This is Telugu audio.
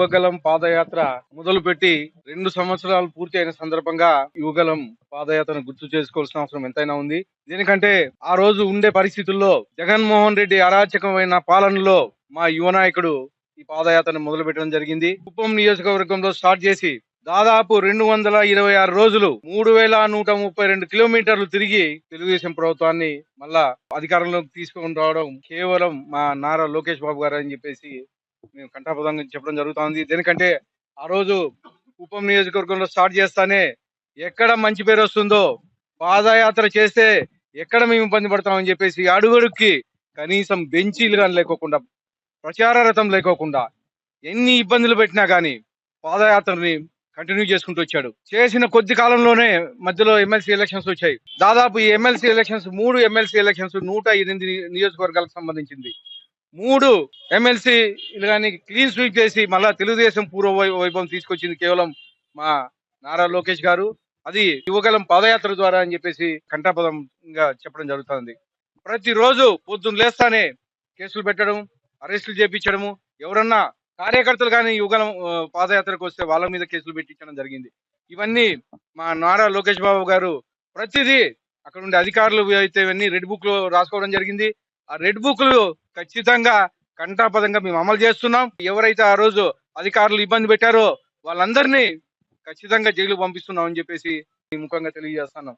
యువగలం పాదయాత్ర మొదలుపెట్టి 2 సంవత్సరాలు పూర్తి అయిన సందర్భంగా యువగలం పాదయాత్రను గుర్తు చేసుకోవాల్సిన అవసరం ఎంతైనా ఉంది. దీనికంటే ఆ రోజు ఉండే పరిస్థితుల్లో జగన్మోహన్ రెడ్డి అరాచకమైన పాలనలో మా యువ నాయకుడు ఈ పాదయాత్రను మొదలు పెట్టడం జరిగింది. కుప్పం నియోజకవర్గంలో స్టార్ట్ చేసి దాదాపు 226 రోజులు 3132 కిలోమీటర్లు తిరిగి తెలుగుదేశం ప్రభుత్వాన్ని మళ్ళా అధికారంలోకి తీసుకొని రావడం కేవలం మా నారా లోకేష్ బాబు గారు అని చెప్పేసి మేము కంఠాపదంగా చెప్పడం జరుగుతుంది. దేనికంటే ఆ రోజు కుప్పం నియోజకవర్గంలో స్టార్ట్ చేస్తానే ఎక్కడ మంచి పేరు వస్తుందో, పాదయాత్ర చేస్తే ఎక్కడ మేము ఇబ్బంది పడతామని చెప్పేసి అడుగడుక్కి కనీసం బెంచీలు కానీ లేకోకుండా, ప్రచార రథం లేకోకుండా ఎన్ని ఇబ్బందులు పెట్టినా గానీ పాదయాత్రని కంటిన్యూ చేసుకుంటూ వచ్చాడు. చేసిన కొద్ది కాలంలోనే మధ్యలో ఎమ్మెల్సీ ఎలక్షన్స్ వచ్చాయి. దాదాపు ఈ ఎమ్మెల్సీ ఎలక్షన్స్ 3 ఎమ్మెల్సీ ఎలక్షన్స్ 108 నియోజకవర్గాలకు సంబంధించింది. 3 ఎమ్మెల్సీ కానీ క్లీన్ స్వీప్ చేసి మళ్ళా తెలుగుదేశం పూర్వ వైభవం తీసుకొచ్చింది కేవలం మా నారా లోకేష్ గారు. అది యువగలం పాదయాత్ర ద్వారా అని చెప్పేసి కంఠాపదంగా చెప్పడం జరుగుతుంది. ప్రతిరోజు పొద్దున్న లేస్తానే కేసులు పెట్టడం, అరెస్టులు చేపించడము, ఎవరన్నా కార్యకర్తలు కానీ యువగలం పాదయాత్రకు వస్తే వాళ్ళ మీద కేసులు పెట్టించడం జరిగింది. ఇవన్నీ మా నారా లోకేష్ బాబు గారు ప్రతిదీ అక్కడ ఉండే అధికారులు అయితే ఇవన్నీ రెడ్ బుక్ లో రాసుకోవడం జరిగింది. ఆ రెడ్ బుక్ లు ఖచ్చితంగా కంఠాపదంగా మేము అమలు చేస్తున్నాం. ఎవరైతే ఆ రోజు అధికారులు ఇబ్బంది పెట్టారో వాళ్ళందరినీ ఖచ్చితంగా జైలు పంపిస్తున్నాం అని చెప్పేసి ఈ ముఖంగా తెలియజేస్తున్నాం.